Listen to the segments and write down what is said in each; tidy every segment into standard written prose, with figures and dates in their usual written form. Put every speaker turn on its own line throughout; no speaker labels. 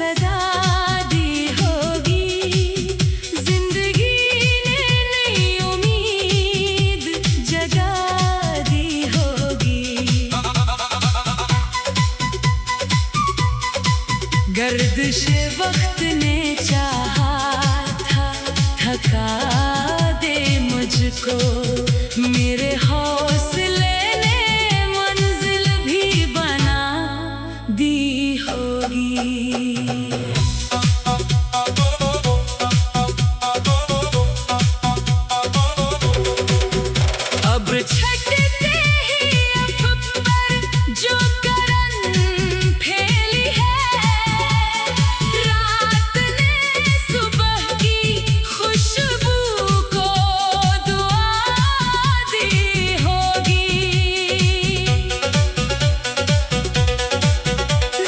सदा दी होगी, जिंदगी ने नई उम्मीद जगा दी होगी। गर्दिश वक्त ने चाहा था थका दे मुझको, मेरे हौसले ने मंजिल भी बना दी होगी। अब छटते ही अफ़ पर जो करन फैली है, रात ने सुबह की खुशबू को दुआ दी होगी।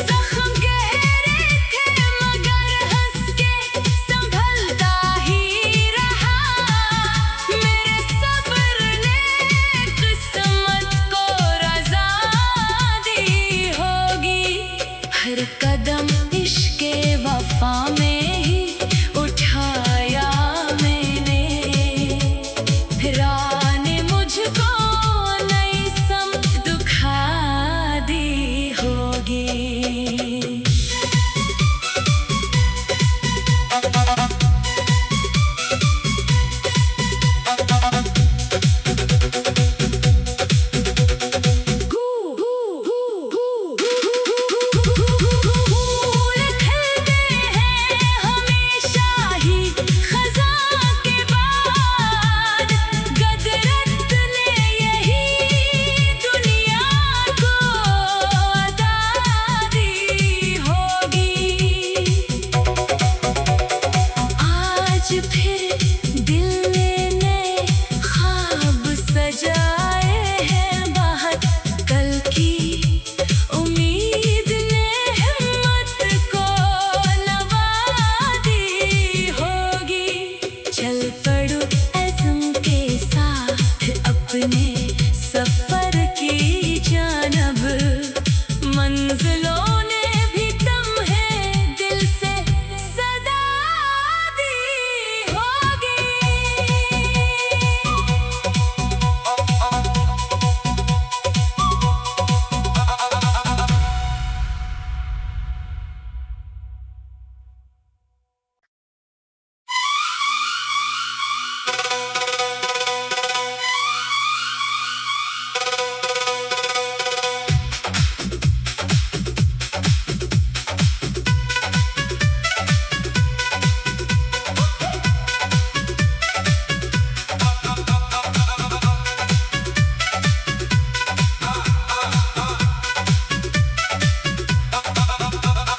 ज़ख्म गहरे थे मगर हंस के संभलता ही रहा, मेरे सब्र ने किस्मत को रज़ा दी होगी। हर कदम इश्क़े वफ़ा में ही उठाया मैंने, राह ने मुझको नई समत दिखा दी होगी। फूल खिलते हैं हमेशा ही ख़ज़ां के बाद, क़दरत ने यही दुनिया को अता दी होगी। आज फिर दिल ने नए ख्वाब सजाए हैं बाहर, कल की उम्मीद ने हिम्मत को नवा दी होगी। चल पड़ो अज़्म के साथ अपने सफ़र की जानब, मंजिलों ने भी तम्हे दिल से सदा दी होगी।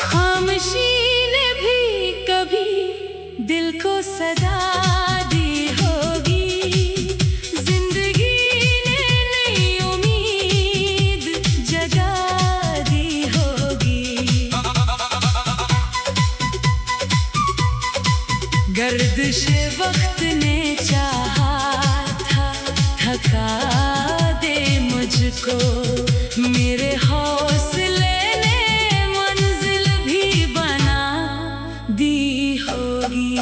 खामोशी ने भी कभी दिल को सदा दी होगी, जिंदगी ने नई उम्मीद जगा दी होगी। गर्दिश वक्त ने चाहा था थका दे मुझको, मेरे हौसले ने मंजिल भी बना दी होगी।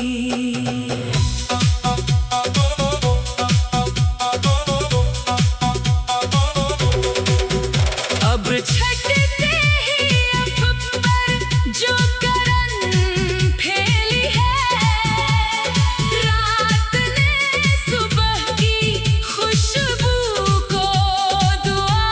अब छटते ही अफ़ पर जो करन फैली है, रात ने सुबह की खुशबू को दुआ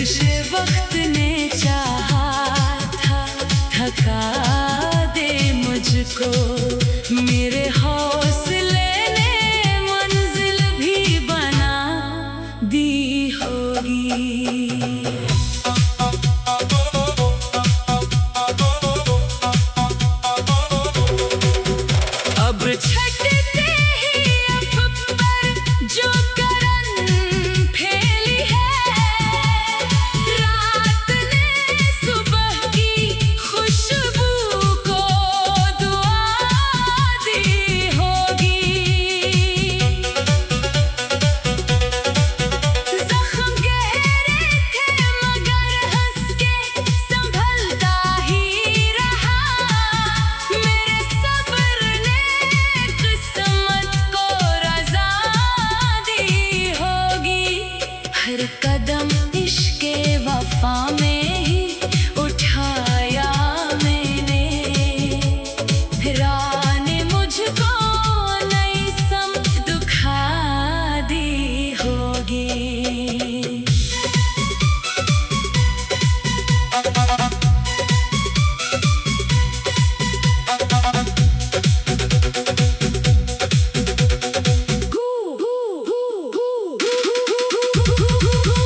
गर्दिशे वक्त ने चाहा था थका दे मुझको मेरे हौसले ने मंजिल भी बना दी होगी। अब छटते ही अफ़ पर जो करन फैली है, रात ने सुबह की खुशबू को दुआ दी होगी। ज़ख्म गहरे थे मगर हंस के संभलता ही रहा, मेरे सब्र ने किस्मत को रज़ा दी होगी। हर कदम इश्क़े वफ़ा में ही उठाया मैंने, राह ने मुझको नई समत दिखा दी होगी।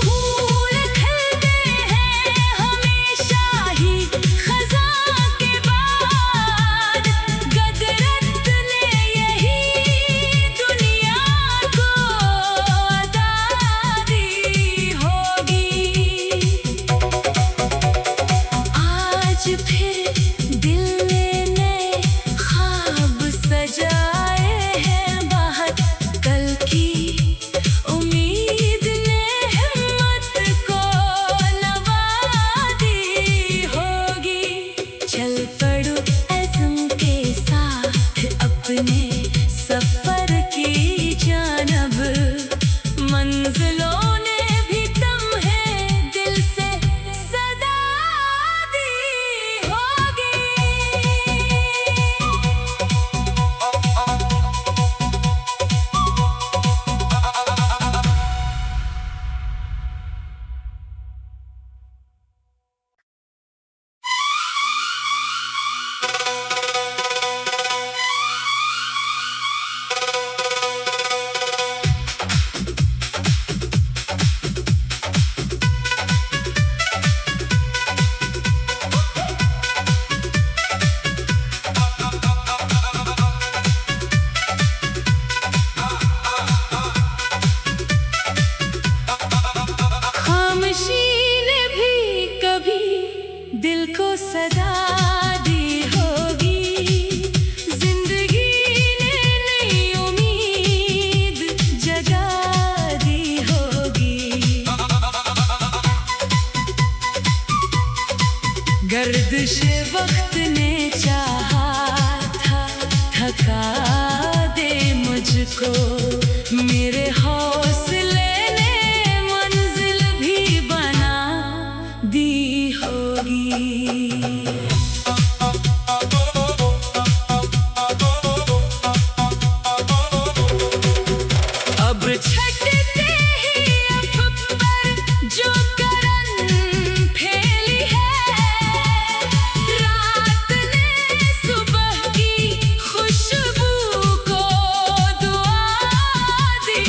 फूल खिलते हैं हमेशा ही ख़ज़ां के बाद, क़दरत ने यही दुनिया को अता दी होगी। आज फिर दिल ने नए ख्वाब सजाए हैं बाहर, कल की उम्मीद ने हिम्मत को नवा दी होगी। चल पड़ो अज़्म के साथ अपने सफ़र की जानब, मंज़िलों ने भी तम्हें दिल से सदा दी होगी। खामोशी ने भी कभी दिल को सदा दी होगी, जिंदगी ने नई उम्मीद जगा दी होगी। गर्दिशे वक्त ने चाहा था थका दे मुझको मेरे हौसले ने मंजिल भी बना दी होगी। अब छटते ही अफ़ पर जो करन फैली है, रात ने सुबह की खुशबू को दुआ दी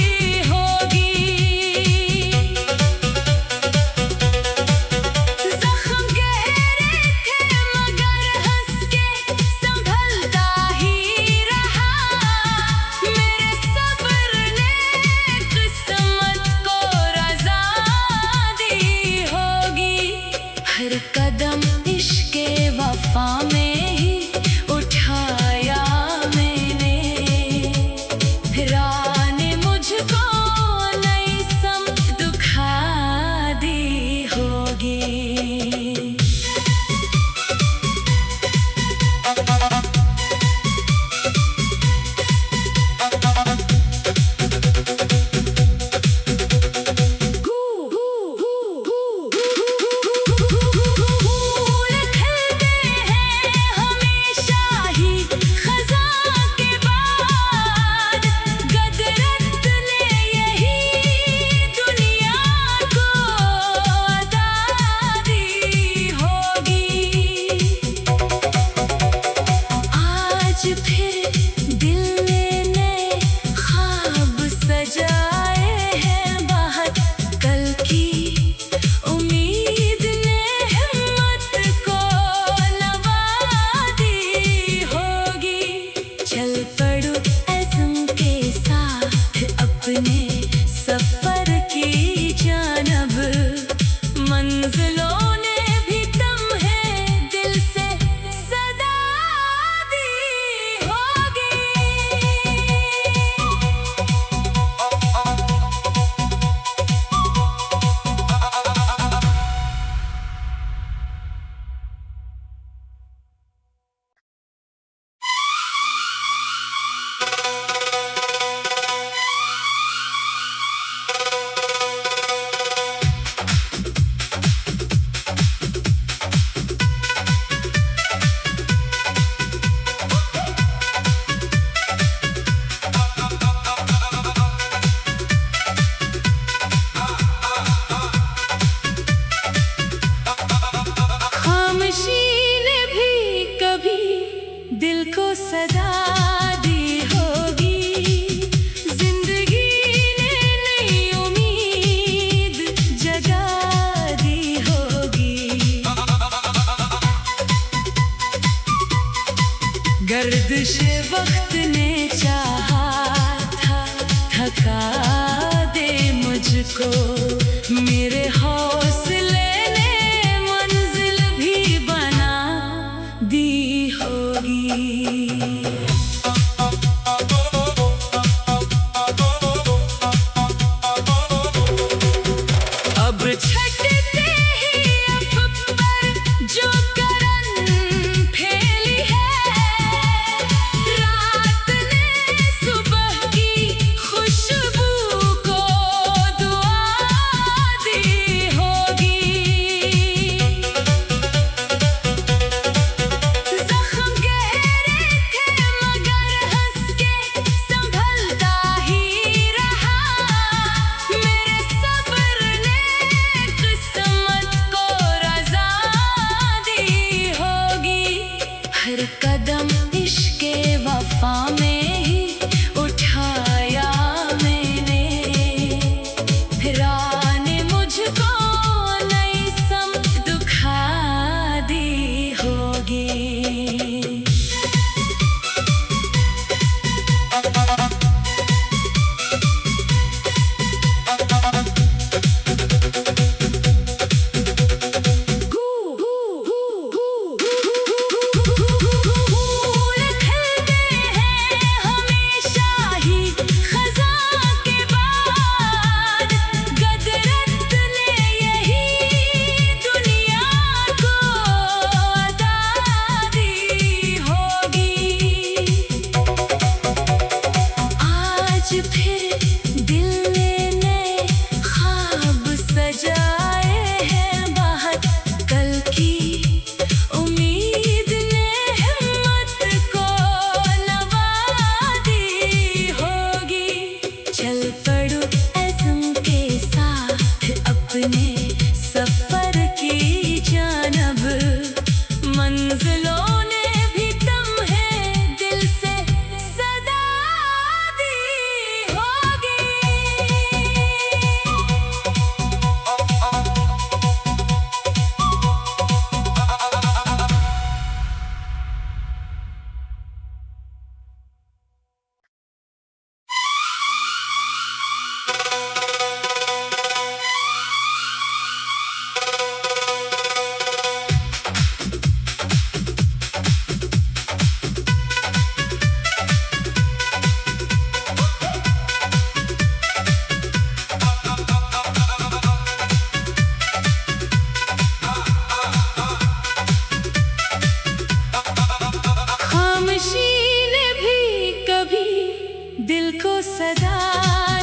सदा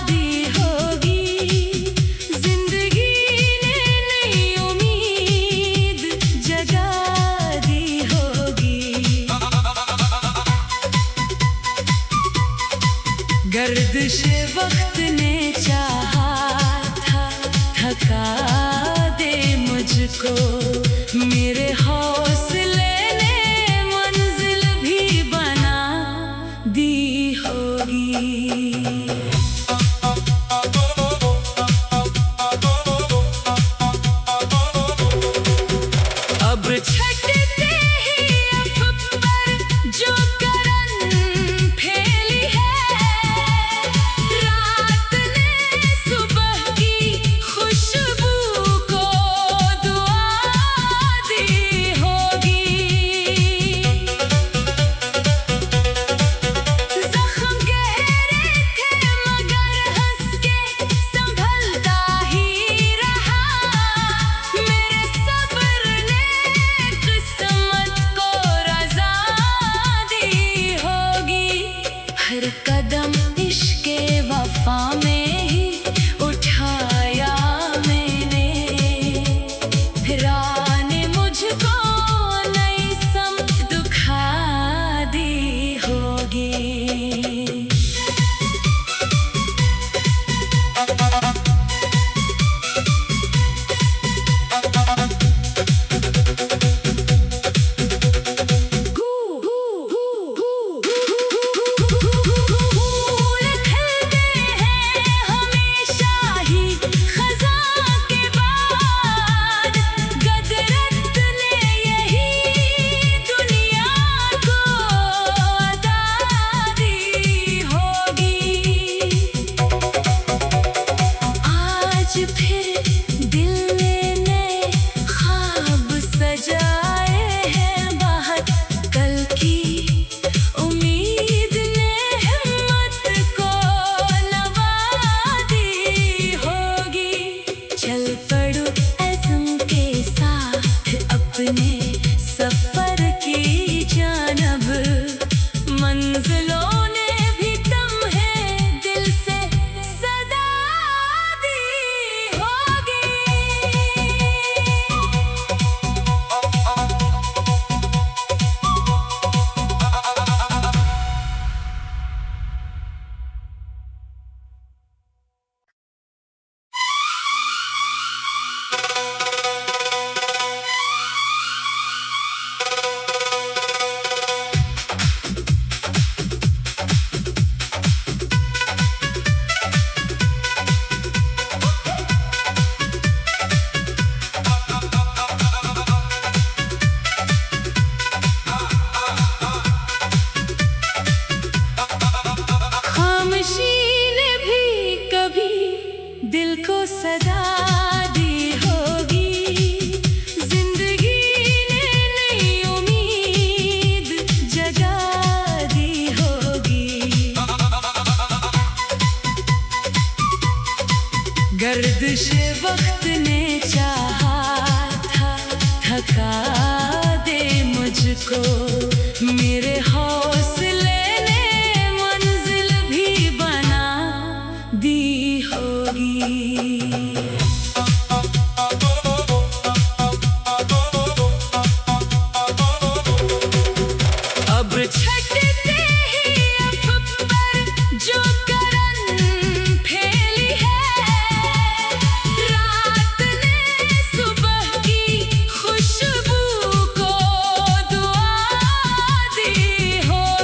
दी होगी, जिंदगी ने नई उम्मीद जगा दी होगी। गर्दिशे वक्त ने चाहा था थका दे मुझको, मेरे हौसले ने मंजिल भी बना दी होगी। अब छटते ही अफ़ पर जो करन फैली है, रात ने सुबह की खुशबू को दुआ दी होगी। ज़ख्म गहरे थे मगर हंस के संभलता ही रहा, मेरे सब्र ने किस्मत को रज़ा दी होगी। हर कदम इश्क़े वफ़ा में ही उठाया मैंने, राह ने मुझको नई समत दिखा दी होगी। फूल खिलते हैं हमेशा ही ख़ज़ां के बाद, क़दरत ने यही दुनिया को अता दी होगी। आज फिर दिल ने नए ख्वाब सजाए हैं बाहर, कल की उम्मीद ने हिम्मत को नवा दी होगी। चल पड़ो अज़्म के साथ अपने सफ़र की जानब, मंजिलों ने भी तुम्हें दिल से सदा दी होगी। खामोशी ने भी कभी दिल को सदा दी होगी, जिंदगी ने नई उम्मीद जगा दी होगी। गर्दिशे वक्त ने चाहा था थका दे मुझको, मेरे हौसले ने मंजिल भी बना दी होगी। अब छटते ही अफ़ पर जो करन फैली है, रात ने सुबह की खुशबू को दुआ दी होगी।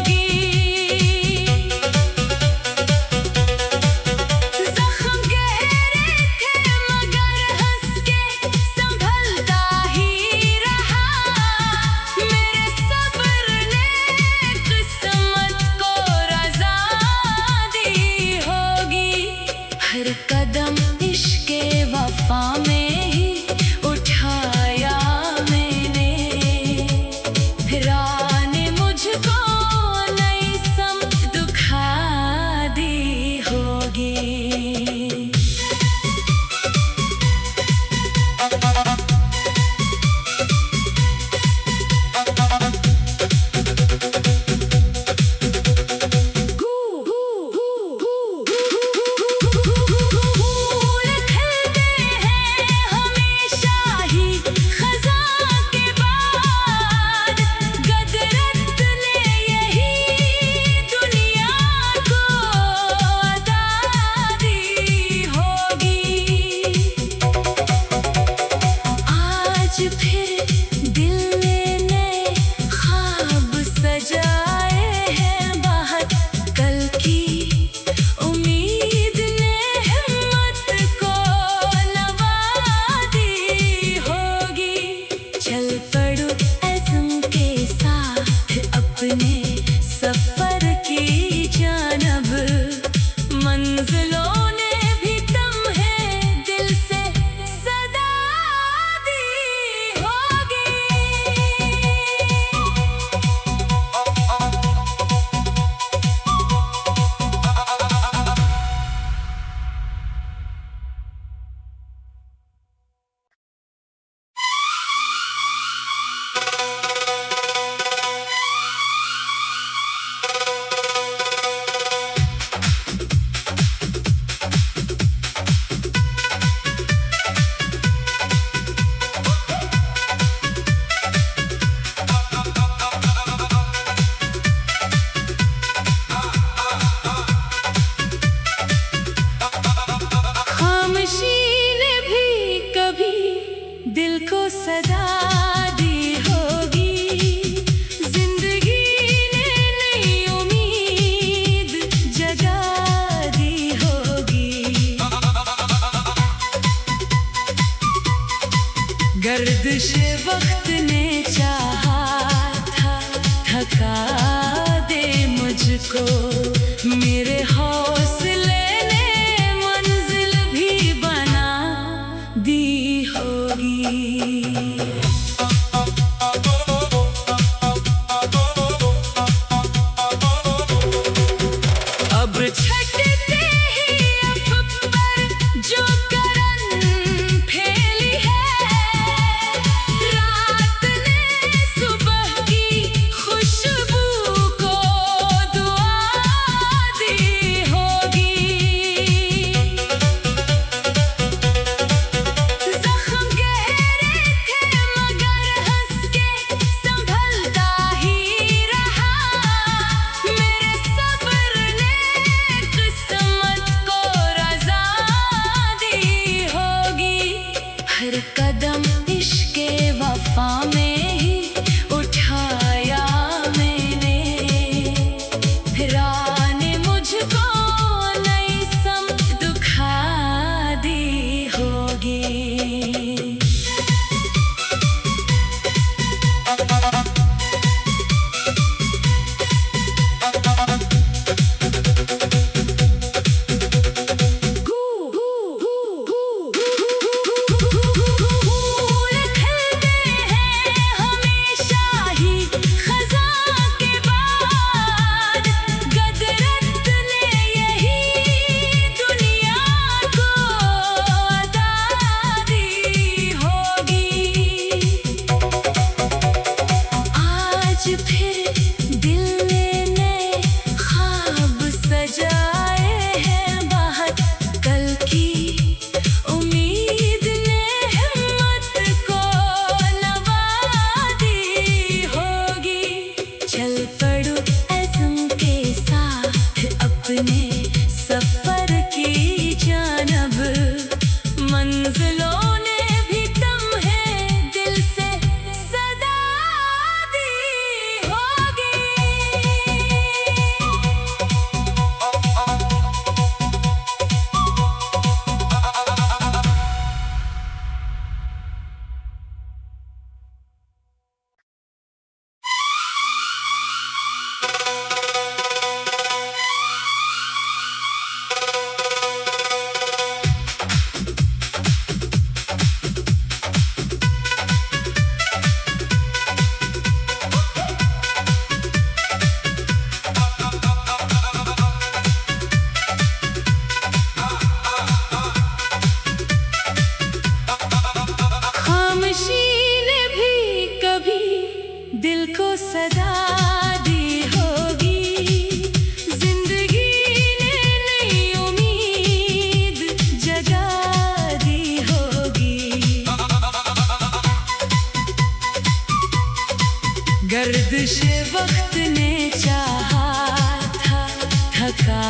गर्दिश वक्त ने चाहा था थका दे मुझको मेरे हौसले ने मंजिल भी बना दी होगी। अब छटते ही अफ़ पर जो करन फैली है, रात ने सुबह की खुशबू को दुआ दी होगी। ज़ख्म गहरे थे मगर हंस के संभलता ही रहा, मेरे सब्र ने किस्मत को रज़ा दी होगी। हर कदम इश्क़े वफ़ा में ही उठाया मैंने, राह ने मुझको नई समत दिखा दी होगी। फूल खिलते हैं हमेशा ही ख़ज़ां के बाद, क़दरत ने यही दुनिया को अता दी होगी। आज फिर दिल ने नए ख्वाब सजाए हैं बाहर, कल की उम्मीद ने हिम्मत को नवा दी होगी। चल पड़ो अज़्म के साथ अपने सफ़र की जानब, मंजिलों ने भी तम्हे दिल से सदा दी होगी। खामोशी ने भी कभी दिल को सदा दी होगी, जिंदगी ने नई उम्मीद जगा दी होगी। गर्दिश वक्त ने चाहा था थका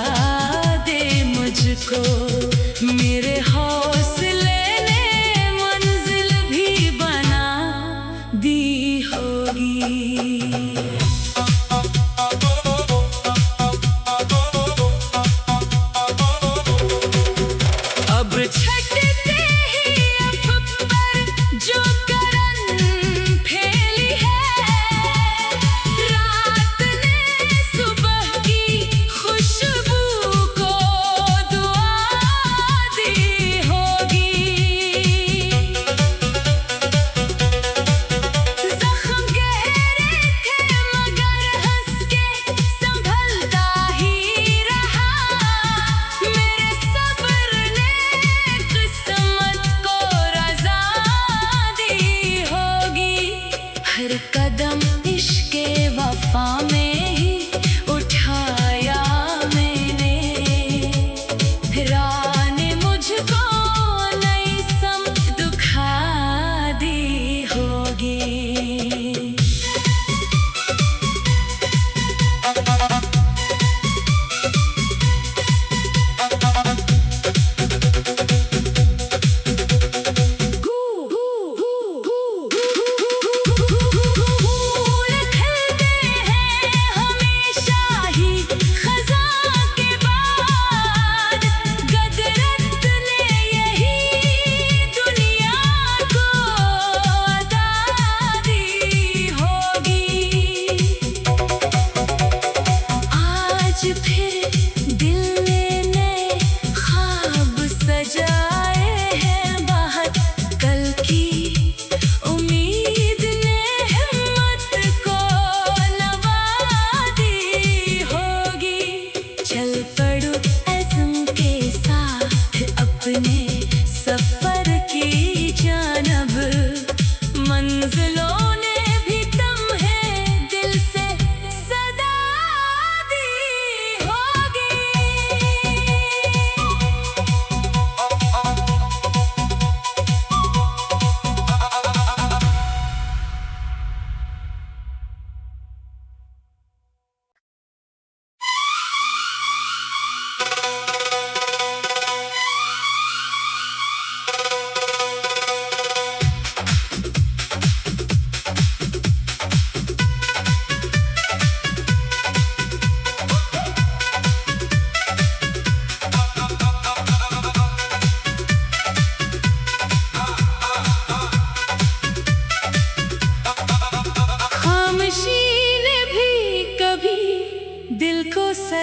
दे मुझको मेरे हौसले ने मंजिल भी बना दी होगी। अब छटते ही अफ़ पर जो करन फैली है, रात ने सुबह की खुशबू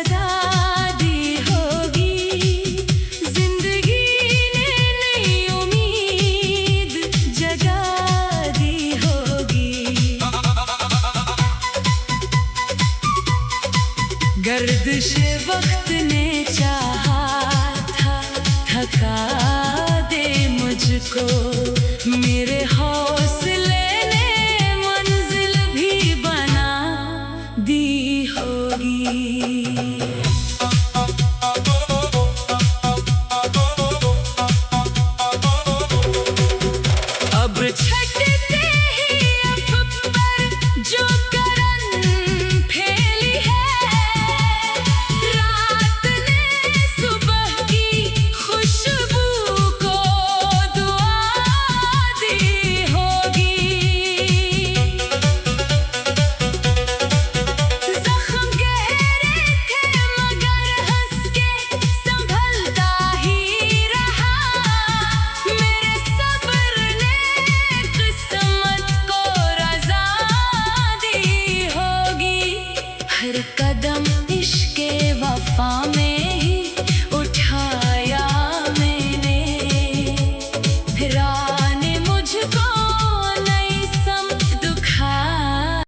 सदा दी होगी। जिंदगी ने नई उम्मीद जगा दी होगी। गर्दिशे वक्त ने चाहा था थका दे मुझको। मेरे हौसले ने मंजिल भी बना दी होगी। अब छटते ही अफ़ पर जो करन फैली है। रात ने सुबह की खुशबू को दुआ दी होगी। ज़ख्म गहरे थे मगर हंस के संभलता ही रहा। मेरे सब्र ने किस्मत को रज़ा दी होगी। हर कदम इश्क़े वफ़ा में